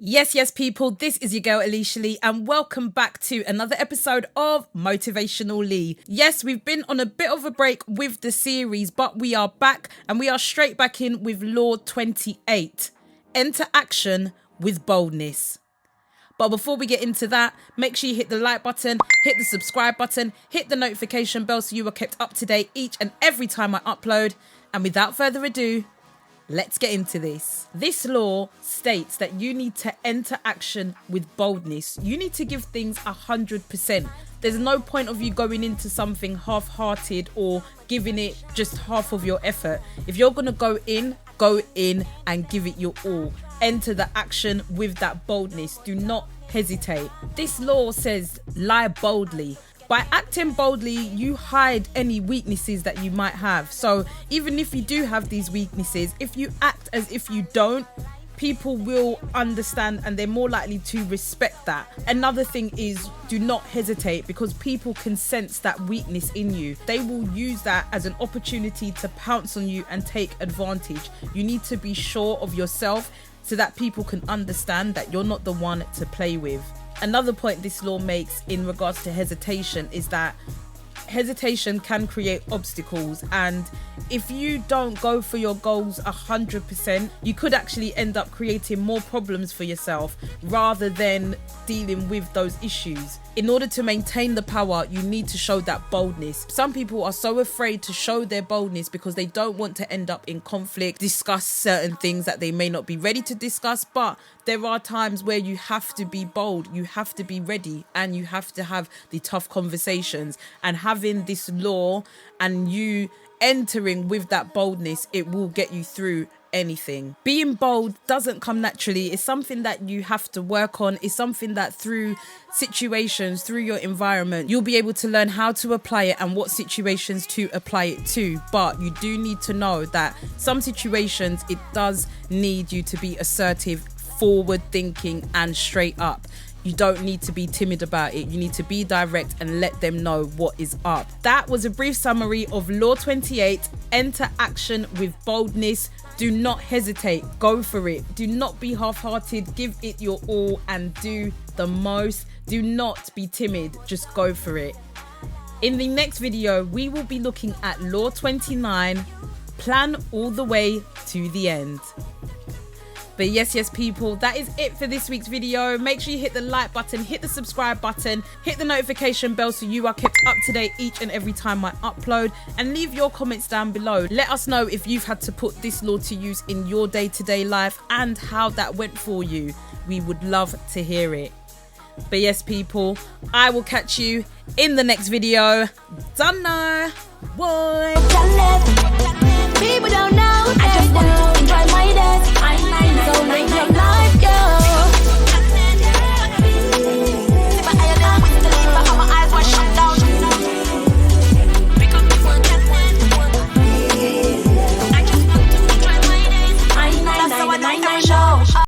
Yes, people, this is your girl Aleisha Lee and welcome back to another episode of Motivational Lee. Yes, we've been on a bit of a break with the series, but we are back and we are straight back in with Law 28, Enter Action with Boldness. But before we get into that, make sure you hit the like button, hit the subscribe button, hit the notification bell so you are kept up to date each and every time I upload. And without further ado, let's get into this. This law states that you need to enter action with boldness. You need to give things 100%. There's no point of you going into something half-hearted or giving it just half of your effort. If you're going to go in and give it your all. Enter the action with that boldness. Do not hesitate. This law says lie boldly. By acting boldly, you hide any weaknesses that you might have. So even if you do have these weaknesses, if you act as if you don't, people will understand and they're more likely to respect that. Another thing is do not hesitate, because people can sense that weakness in you. They will use that as an opportunity to pounce on you and take advantage. You need to be sure of yourself so that people can understand that you're not the one to play with. Another point this law makes in regards to hesitation is that hesitation can create obstacles, and if you don't go for your goals 100%, you could actually end up creating more problems for yourself rather than dealing with those issues. In order to maintain the power, you need to show that boldness. Some people are so afraid to show their boldness because they don't want to end up in conflict, discuss certain things that they may not be ready to discuss. But there are times where you have to be bold, you have to be ready, and you have to have the tough conversations. And having this law and you entering with that boldness, it will get you through anything. Being bold doesn't come naturally. It's something that you have to work on. It's something that through situations, through your environment, you'll be able to learn how to apply it and what situations to apply it to. But you do need to know that some situations, it does need you to be assertive, forward thinking, and straight up. You don't need to be timid about it. You need to be direct and let them know what is up. That was a brief summary of Law 28, Enter Action with Boldness. Do not hesitate. Go for it. Do not be half-hearted. Give it your all and do the most. Do not be timid. Just go for it. In the next video, we will be looking at Law 29, Plan all the way to the end. But yes, people, that is it for this week's video. Make sure you hit the like button, hit the subscribe button, hit the notification bell so you are kept up to date each and every time I upload, and leave your comments down below. Let us know if you've had to put this law to use in your day-to-day life and how that went for you. We would love to hear it. But yes, people, I will catch you in the next video. Done now. Boy. People don't know.